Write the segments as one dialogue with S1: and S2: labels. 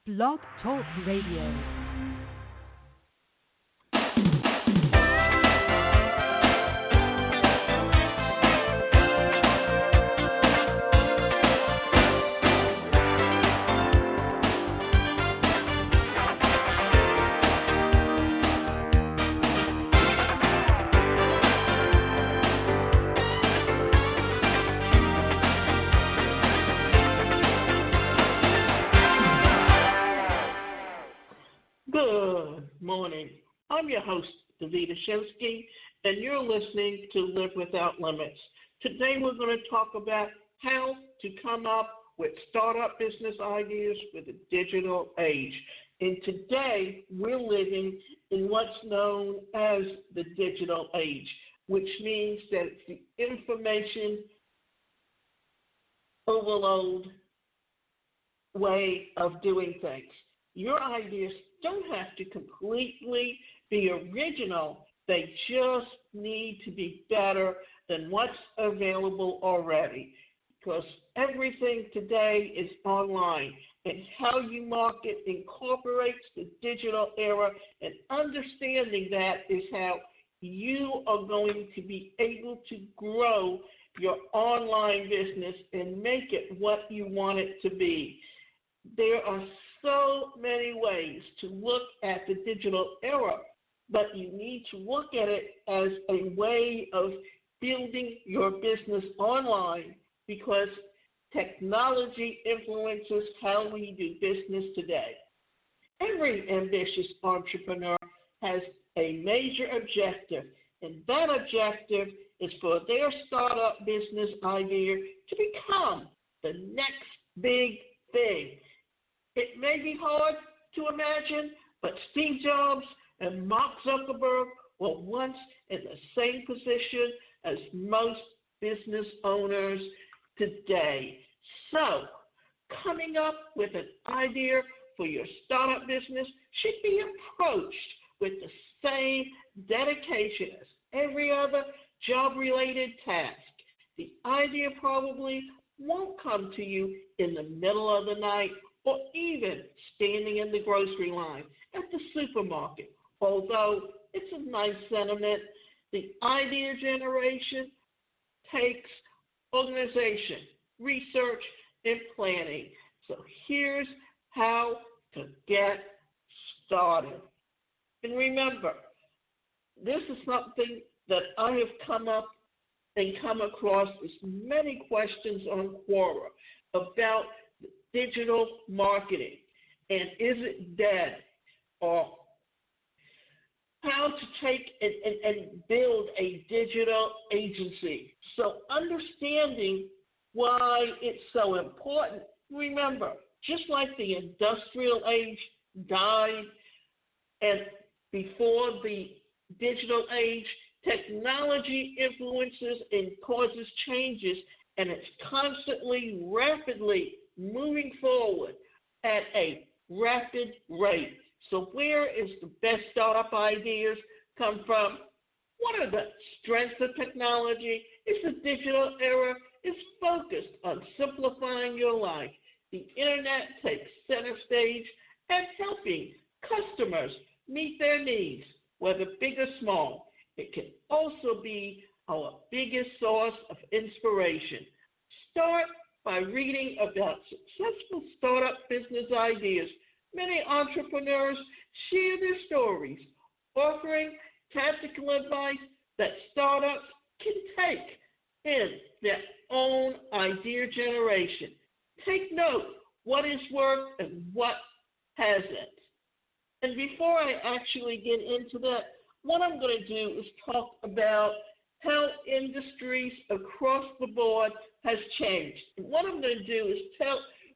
S1: Blog Talk Radio.
S2: Good morning. I'm your host, Davida Shinsky, and you're listening to Live Without Limits. Today we're going to talk about how to come up with startup business ideas with the digital age. And today we're living in what's known as the digital age, which means that it's the information overload way of doing things. Your ideas don't have to completely be original. They just need to be better than what's available already, because everything today is online, and how you market incorporates the digital era, and understanding that is how you are going to be able to grow your online business and make it what you want it to be. There are so many ways to look at the digital era, but you need to look at it as a way of building your business online, because technology influences how we do business today. Every ambitious entrepreneur has a major objective, and that objective is for their startup business idea to become the next big thing. It may be hard to imagine, but Steve Jobs and Mark Zuckerberg were once in the same position as most business owners today. So, coming up with an idea for your startup business should be approached with the same dedication as every other job-related task. The idea probably won't come to you in the middle of the night, or even standing in the grocery line at the supermarket. Although it's a nice sentiment, the idea generation takes organization, research, and planning. So here's how to get started. And remember, this is something that I have come across as many questions on Quora about digital marketing, and is it dead, or how to take and build a digital agency. So understanding why it's so important. Remember, just like the industrial age died, and before the digital age, technology influences and causes changes, and it's constantly, rapidly moving forward at a rapid rate. So where is the best startup ideas come from? One of the strengths of technology is the digital era is focused on simplifying your life. The internet takes center stage at helping customers meet their needs, whether big or small. It can also be our biggest source of inspiration. Start by reading about successful startup business ideas. Many entrepreneurs share their stories, offering tactical advice that startups can take in their own idea generation. Take note what has worked and what hasn't. And before I actually get into that, what I'm going to do is talk about how industries across the board has changed. And what I'm going to do is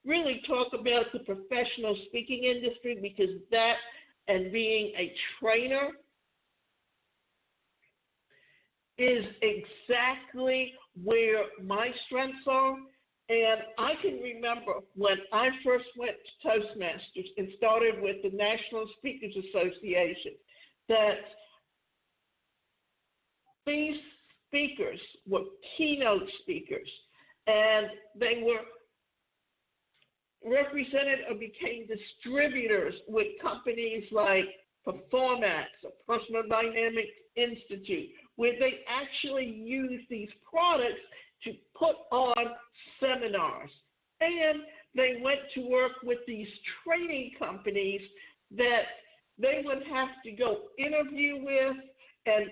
S2: really talk about the professional speaking industry, because that and being a trainer is exactly where my strengths are. And I can remember when I first went to Toastmasters and started with the National Speakers Association, that these speakers were keynote speakers, and they were represented or became distributors with companies like Performax or Personal Dynamics Institute, where they actually use these products to put on seminars. And they went to work with these training companies that they would have to go interview with and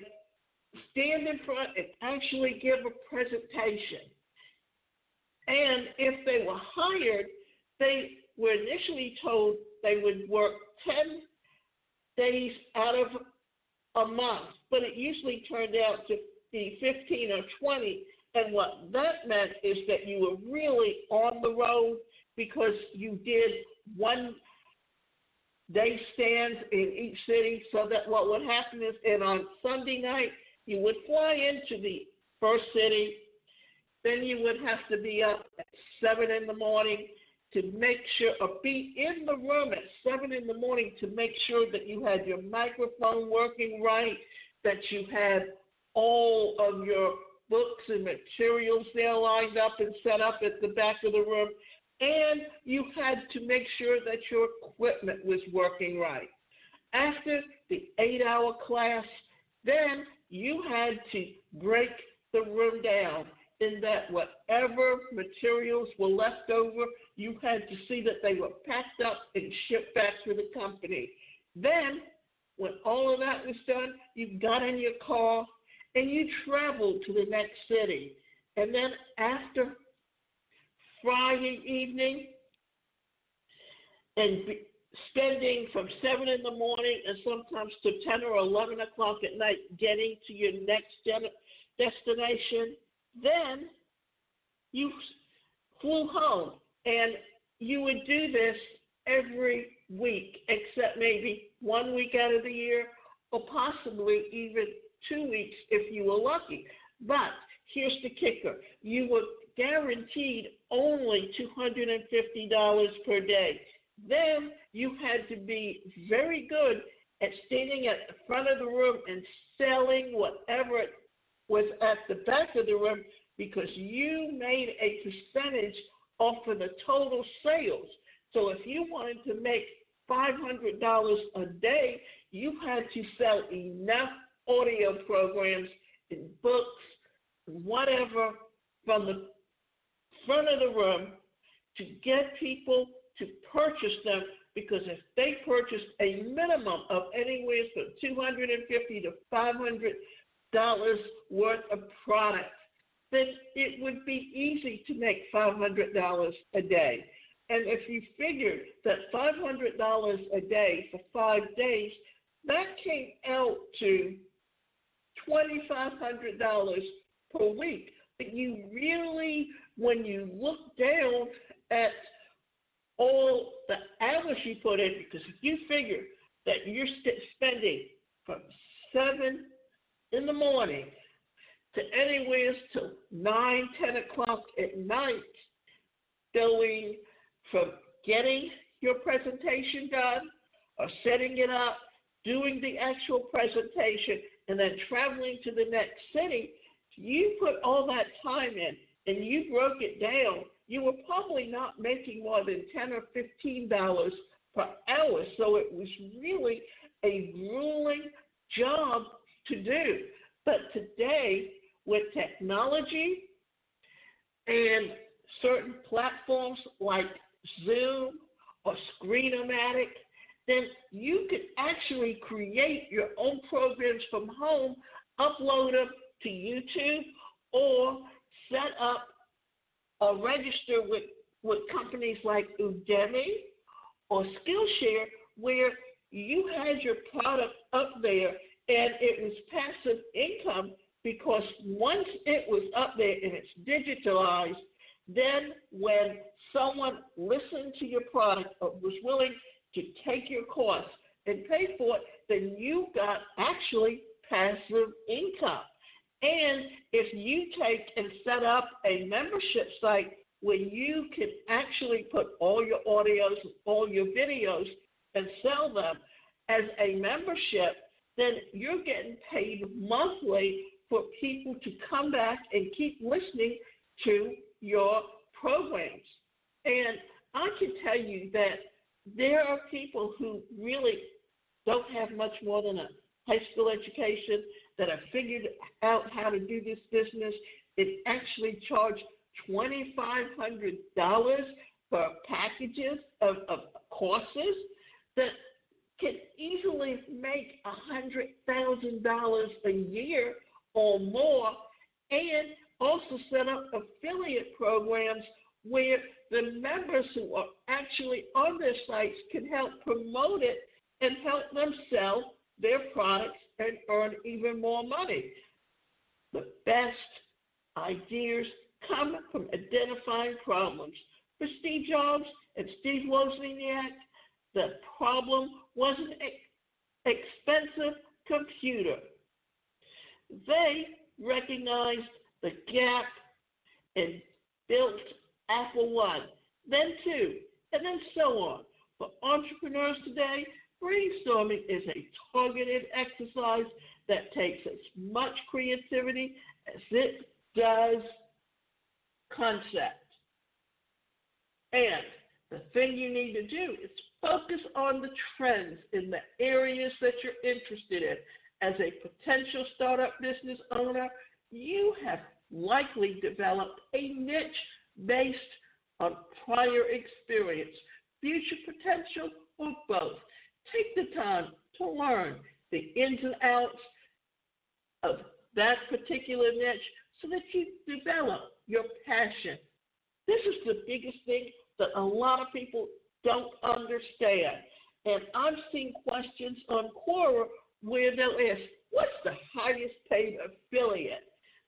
S2: stand in front and actually give a presentation. And if they were hired, they were initially told they would work 10 days out of a month, but it usually turned out to be 15 or 20. And what that meant is that you were really on the road because you did one day stands in each city, so that what would happen is, and on Sunday night, you would fly into the first city, then you would have to be up at 7 in the morning to make sure, or be in the room at 7 in the morning to make sure that you had your microphone working right, that you had all of your books and materials there lined up and set up at the back of the room, and you had to make sure that your equipment was working right. After the 8-hour class, then you had to break the room down in that whatever materials were left over, you had to see that they were packed up and shipped back to the company. Then, when all of that was done, you got in your car and you traveled to the next city. And then after Friday evening and spending from 7 in the morning and sometimes to 10 or 11 o'clock at night getting to your next destination, then you flew home. And you would do this every week, except maybe 1 week out of the year, or possibly even 2 weeks if you were lucky. But here's the kicker. You were guaranteed only $250 per day. Then you had to be very good at standing at the front of the room and selling whatever was at the back of the room, because you made a percentage off of the total sales. So if you wanted to make $500 a day, you had to sell enough audio programs and books, whatever, from the front of the room to get people to purchase them, because if they purchased a minimum of anywhere from $250 to $500 worth of product, then it would be easy to make $500 a day. And if you figured that $500 a day for 5 days, that came out to $2,500 per week. But you really, when you look down at all the hours you put in, because if you figure that you're spending from 7 in the morning to anywhere till 9, 10 o'clock at night, going from getting your presentation done or setting it up, doing the actual presentation, and then traveling to the next city, you put all that time in and you broke it down, you were probably not making more than $10 or $15 per hour. So it was really a grueling job to do. But today, with technology and certain platforms like Zoom or Screenomatic, then you can actually create your own programs from home, upload them to YouTube, or set up or register with companies like Udemy or Skillshare, where you had your product up there and it was passive income, because once it was up there and it's digitalized, then when someone listened to your product or was willing to take your course and pay for it, then you got actually passive income. And if you take and set up a membership site where you can actually put all your audios, all your videos, and sell them as a membership, then you're getting paid monthly for people to come back and keep listening to your programs. And I can tell you that there are people who really don't have much more than a high school education that have figured out how to do this business. It actually charged $2,500 for packages of courses that can easily make $100,000 a year or more, and also set up affiliate programs where the members who are actually on their sites can help promote it and help them sell their products and earn even more money. The best ideas come from identifying problems. For Steve Jobs and Steve Wozniak, the problem was an expensive computer. They recognized the gap and built Apple I, then II, and then so on. For entrepreneurs today, brainstorming is a targeted exercise that takes as much creativity as it does concept. And the thing you need to do is focus on the trends in the areas that you're interested in. As a potential startup business owner, you have likely developed a niche based on prior experience, future potential, or both. Take the time to learn the ins and outs of that particular niche so that you develop your passion. This is the biggest thing that a lot of people don't understand. And I've seen questions on Quora where they'll ask, what's the highest paid affiliate?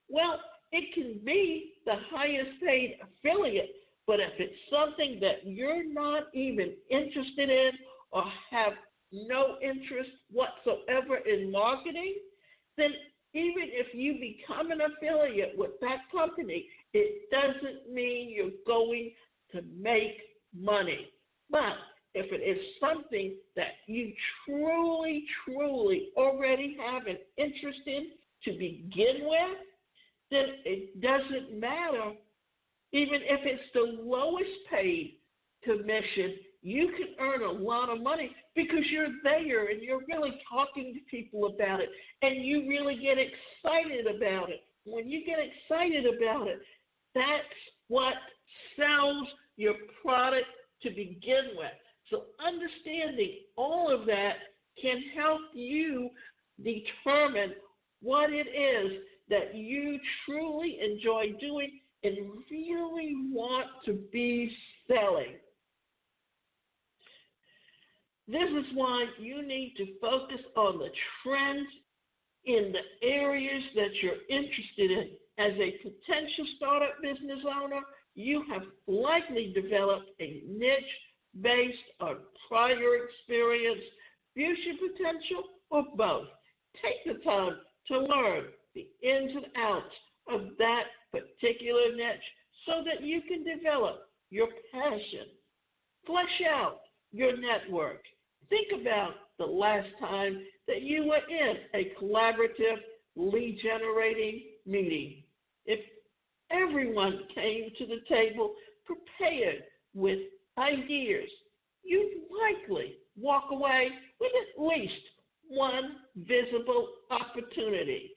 S2: Well, it can be the highest paid affiliate, but if it's something that you're not even interested in or have no interest whatsoever in marketing, then even if you become an affiliate with that company, it doesn't mean you're going to make money. But if it is something that you truly, truly already have an interest in to begin with, then it doesn't matter. Even if it's the lowest paid commission, you can earn a lot of money because you're there and you're really talking to people about it and you really get excited about it. When you get excited about it, that's what sells your product to begin with. So understanding all of that can help you determine what it is that you truly enjoy doing and really want to be selling. This is why you need to focus on the trends in the areas that you're interested in. As a potential startup business owner, you have likely developed a niche based on prior experience, future potential, or both. Take the time to learn the ins and outs of that particular niche so that you can develop your passion. Flesh out your network. Think about the last time that you were in a collaborative lead generating meeting. If everyone came to the table prepared with ideas, you'd likely walk away with at least one visible opportunity.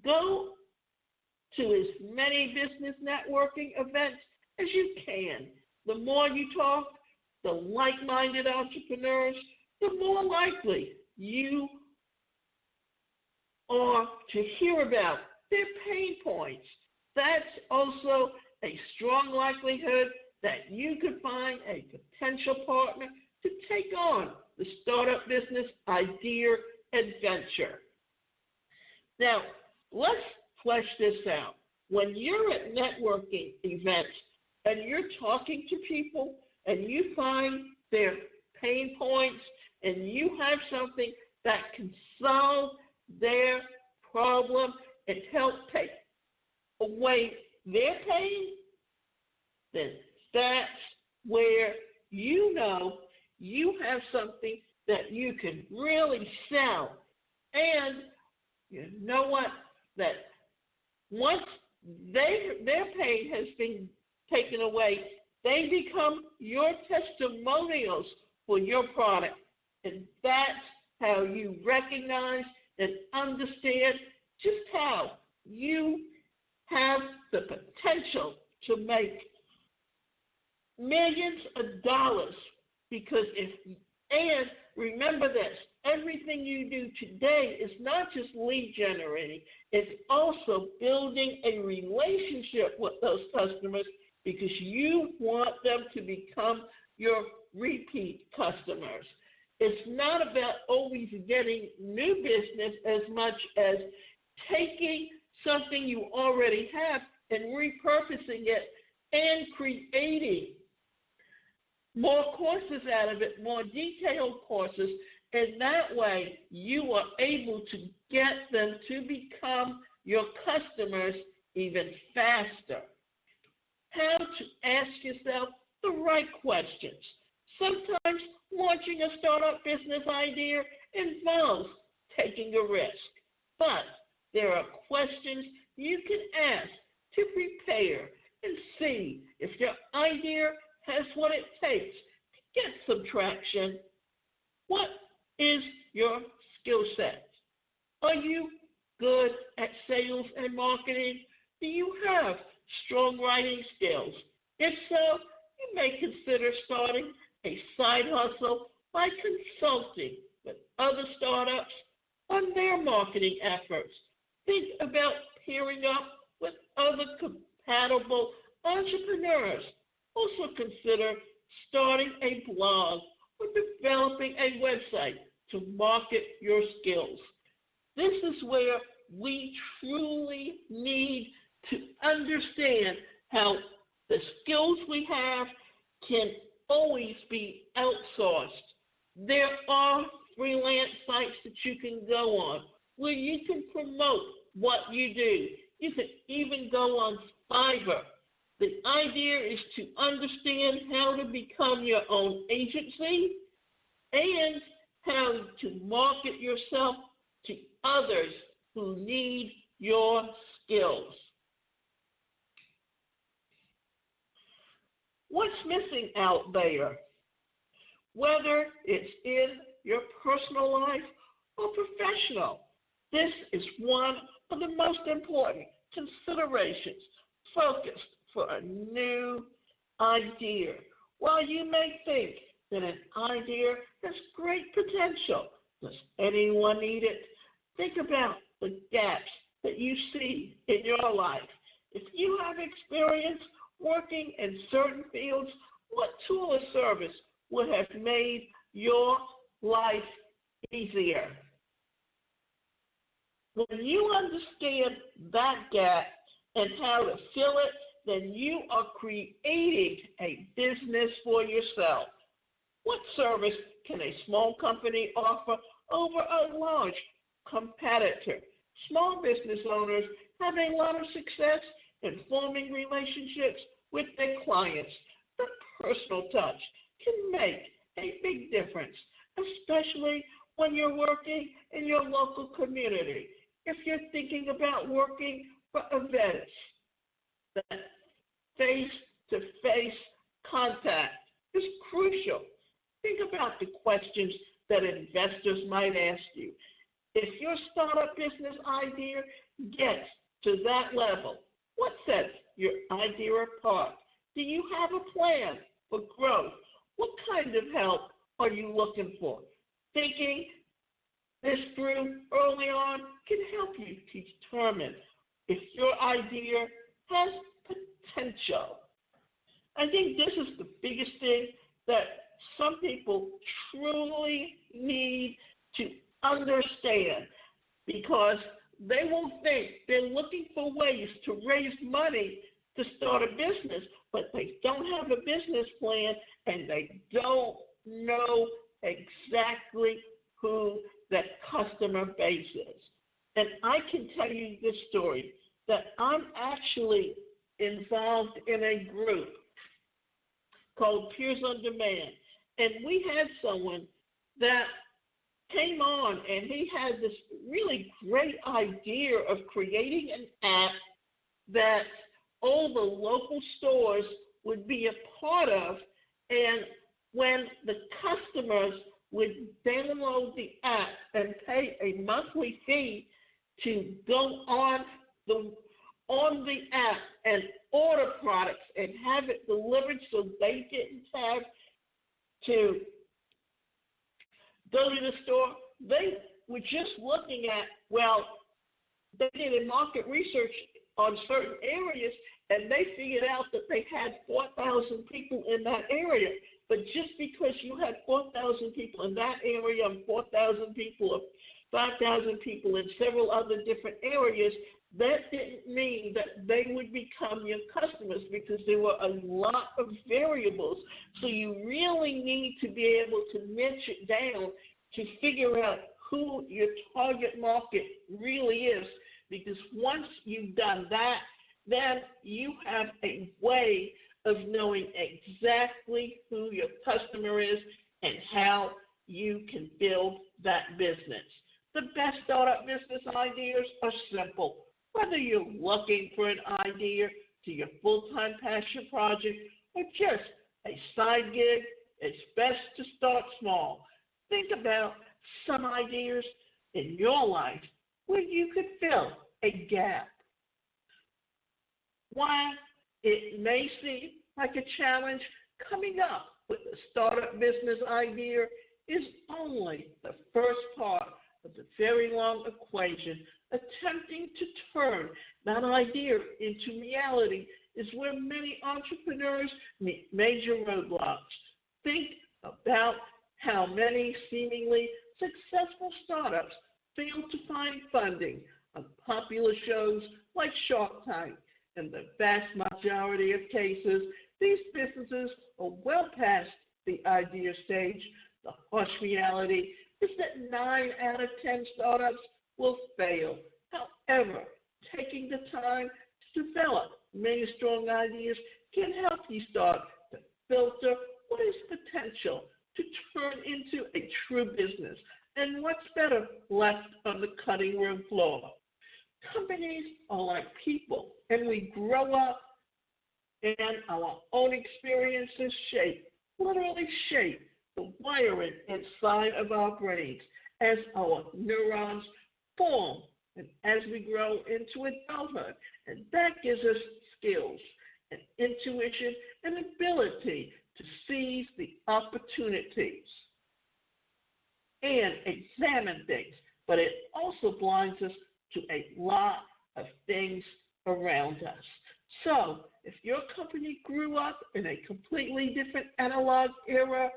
S2: Go to as many business networking events as you can. The more you talk to like-minded entrepreneurs, the more likely you are to hear about their pain points. That's also a strong likelihood that you could find a potential partner to take on the startup business idea adventure. Now, let's flesh this out. When you're at networking events and you're talking to people and you find their pain points and you have something that can solve their problem and help take away their pain, then that's where you know you have something that you can really sell. And you know what? That once their pain has been taken away, they become your testimonials for your product. And that's how you recognize and understand just how you have the potential to make millions of dollars. Because and remember this, everything you do today is not just lead generating, it's also building a relationship with those customers because you want them to become your repeat customers. It's not about always getting new business as much as taking something you already have and repurposing it and creating more courses out of it, more detailed courses, and that way you are able to get them to become your customers even faster. How to ask yourself the right questions. Sometimes launching a startup business idea involves taking a risk, but there are questions you can ask to prepare and see if your idea has what it takes to get some traction. What is your skill set? Are you good at sales and marketing? Do you have strong writing skills? If so, you may consider starting a side hustle by consulting with other startups on their marketing efforts. Think about pairing up with other compatible entrepreneurs. Also consider starting a blog or developing a website to market your skills. This is where we truly need to understand how the skills we have can always be outsourced. There are freelance sites that you can go on where you can promote what you do. You can even go on Fiverr. The idea is to understand how to become your own agency and how to market yourself to others who need your skills. What's missing out there? Whether it's in your personal life or professional, this is one of the most important considerations focused for a new idea. While you may think that an idea has great potential, does anyone need it? Think about the gaps that you see in your life. If you have experience working in certain fields, what tool or service would have made your life easier? When you understand that gap and how to fill it, then you are creating a business for yourself. What service can a small company offer over a large competitor? Small business owners have a lot of success in forming relationships with their clients. The personal touch can make a big difference, especially when you're working in your local community. If you're thinking about working for events, that face-to-face contact is crucial. Think about the questions that investors might ask you. If your startup business idea gets to that level, what sets your idea apart? Do you have a plan for growth? What kind of help are you looking for? Thinking this through early on can help you determine if your idea has potential. I think this is the biggest thing that some people truly need to understand, because they will think they're looking for ways to raise money to start a business, but they don't have a business plan and they don't know exactly who that customer base is. And I can tell you this story, that I'm actually involved in a group called Peers on Demand. And we had someone that came on and he had this really great idea of creating an app that all the local stores would be a part of, And when the customers would download the app and pay a monthly fee to go on the app and order products and have it delivered, so they didn't have to go to the store. They were just looking at, well, they did a market research on certain areas, and they figured out that they had 4,000 people in that area. But just because you had 4,000 people in that area and 4,000 people or 5,000 people in several other different areas, that didn't mean that they would become your customers, because there were a lot of variables. So you really need to be able to niche it down to figure out who your target market really is, because once you've done that, then you have a way of knowing exactly who your customer is and how you can build that business. The best startup business ideas are simple. Whether you're looking for an idea to your full-time passion project or just a side gig, it's best to start small. Think about some ideas in your life where you could fill a gap. While it may seem like a challenge, coming up with a startup business idea is only the first part of the very long equation. Attempting to turn that idea into reality is where many entrepreneurs meet major roadblocks. Think about how many seemingly successful startups fail to find funding on popular shows like Shark Tank. In the vast majority of cases, these businesses are well past the idea stage. The harsh reality is that 9 out of 10 startups will fail. However, taking the time to develop many strong ideas can help you start to filter what is potential to turn into a true business and what's better left on the cutting room floor. Companies are like people, and we grow up and our own experiences literally shape the wiring inside of our brains as our neurons form and as we grow into adulthood. And that gives us skills and intuition and ability to seize the opportunities and examine things. But it also blinds us to a lot of things around us. So if your company grew up in a completely different analog era,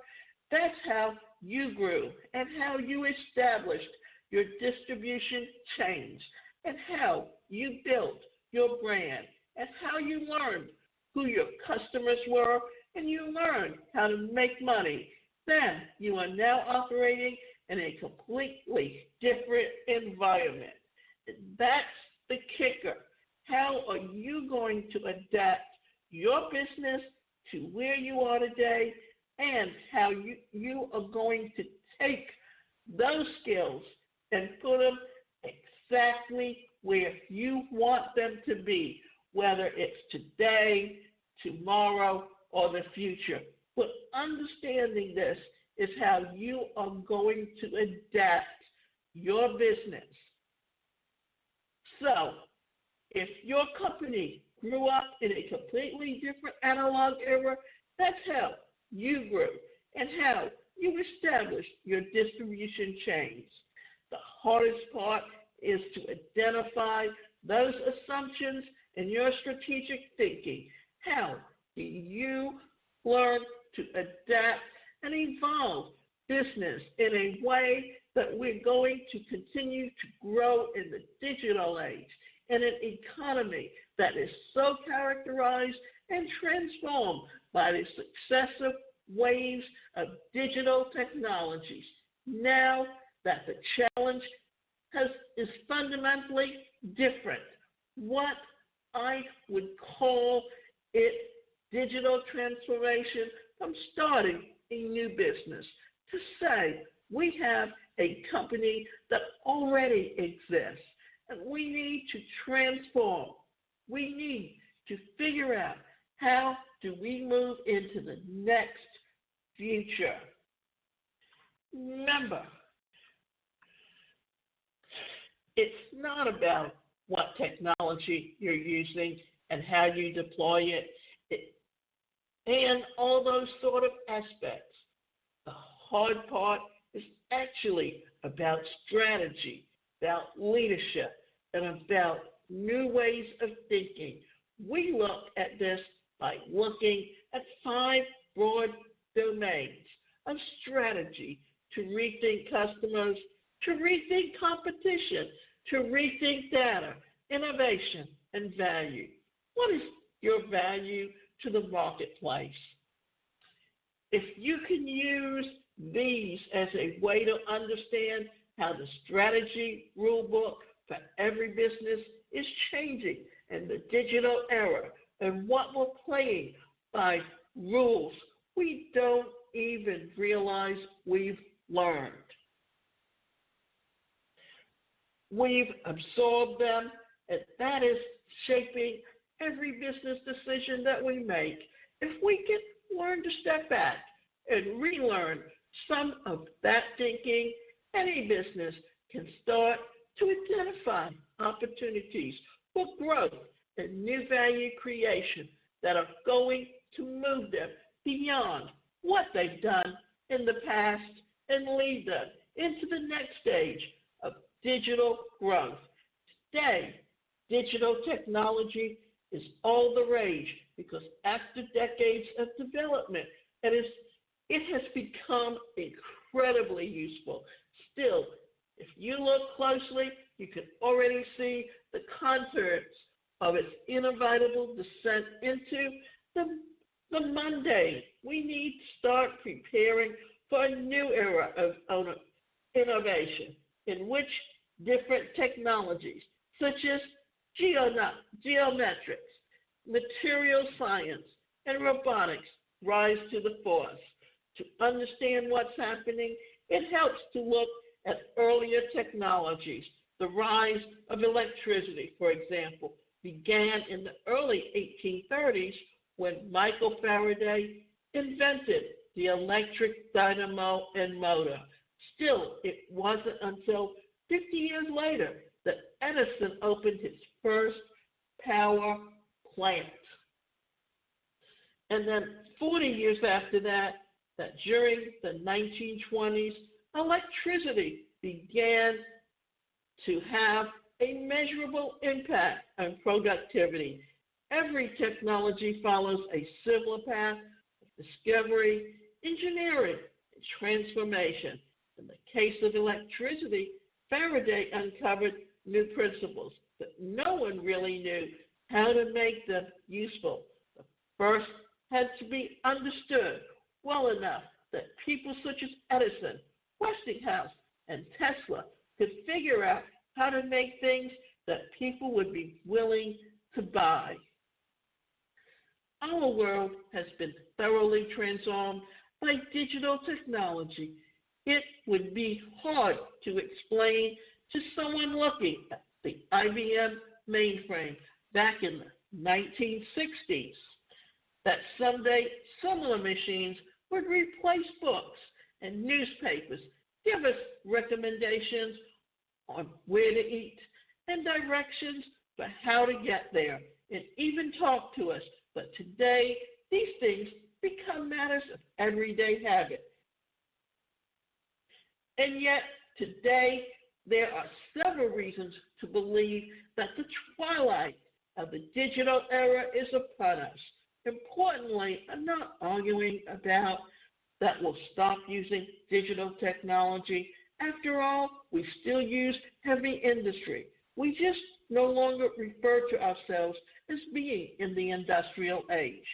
S2: that's how you grew and how you established your distribution chains and how you built your brand and how you learned who your customers were and you learned how to make money. Then you are now operating in a completely different environment. That's the kicker. How are you going to adapt your business to where you are today, and how you are going to take those skills and put them exactly where you want them to be, whether it's today, tomorrow, or the future. But understanding this is how you are going to adapt your business. So, if your company grew up in a completely different analog era, that's how you grew and how you established your distribution chains. The hardest part is to identify those assumptions in your strategic thinking. How do you learn to adapt and evolve business in a way that we're going to continue to grow in the digital age, in an economy that is so characterized and transformed by the successive waves of digital technologies? Now that the challenge is fundamentally different, what I would call it digital transformation from starting a new business, to say we have a company that already exists and we need to transform. We need to figure out how do we move into the next future. Remember, it's not about what technology you're using and how you deploy it and all those sort of aspects. The hard part is actually about strategy, about leadership, and about new ways of thinking. We look at this by looking at 5 broad domains of strategy: to rethink customers, to rethink competition, to rethink data, innovation, and value. What is your value to the marketplace? If you can use these as a way to understand how the strategy rulebook for every business is changing in the digital era and what we're playing by rules we don't even realize we've learned. We've absorbed them, and that is shaping every business decision that we make. If we can learn to step back and relearn some of that thinking, any business can start to identify opportunities for growth and new value creation that are going to move them beyond what they've done in the past and lead them into the next stage of digital growth. Today, digital technology is all the rage because after decades of development, it has become incredibly useful. Still, if you look closely, you can already see the contours of its inevitable descent into the mundane. We need to start preparing for a new era of innovation in which different technologies such as geometrics, material science, and robotics rise to the force. To understand what's happening, it helps to look at earlier technologies. The rise of electricity, for example, began in the early 1830s when Michael Faraday invented the electric dynamo and motor. Still, it wasn't until 50 years later that Edison opened his first power plant. And then 40 years after that during the 1920s, electricity began to have a measurable impact on productivity. Every technology follows a similar path of discovery, engineering, and transformation. In the case of electricity, Faraday uncovered new principles, but no one really knew how to make them useful. The first had to be understood well enough that people such as Edison, Westinghouse, and Tesla could figure out how to make things that people would be willing to buy. Our world has been thoroughly transformed by digital technology. It would be hard to explain to someone looking at the IBM mainframe back in the 1960s that someday similar machines would replace books and newspapers, give us recommendations on where to eat and directions for how to get there, and even talk to us. But today, these things become matters of everyday habit. And yet, today, there are several reasons to believe that the twilight of the digital era is upon us. Importantly, I'm not arguing about that we'll stop using digital technology. After all, we still use heavy industry. We just no longer refer to ourselves as being in the industrial age.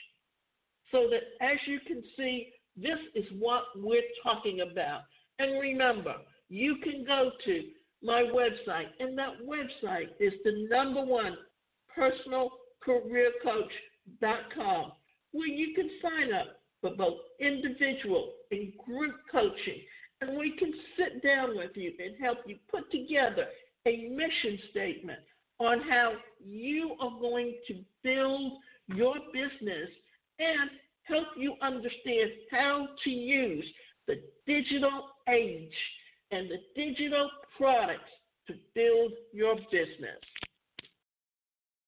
S2: So that as you can see, this is what we're talking about. And remember, you can go to my website, and that website is the #1 personalcareercoach.com, where you can sign up for both individual and group coaching. And we can sit down with you and help you put together a mission statement on how you are going to build your business and help you understand how to use the digital age and the digital products to build your business.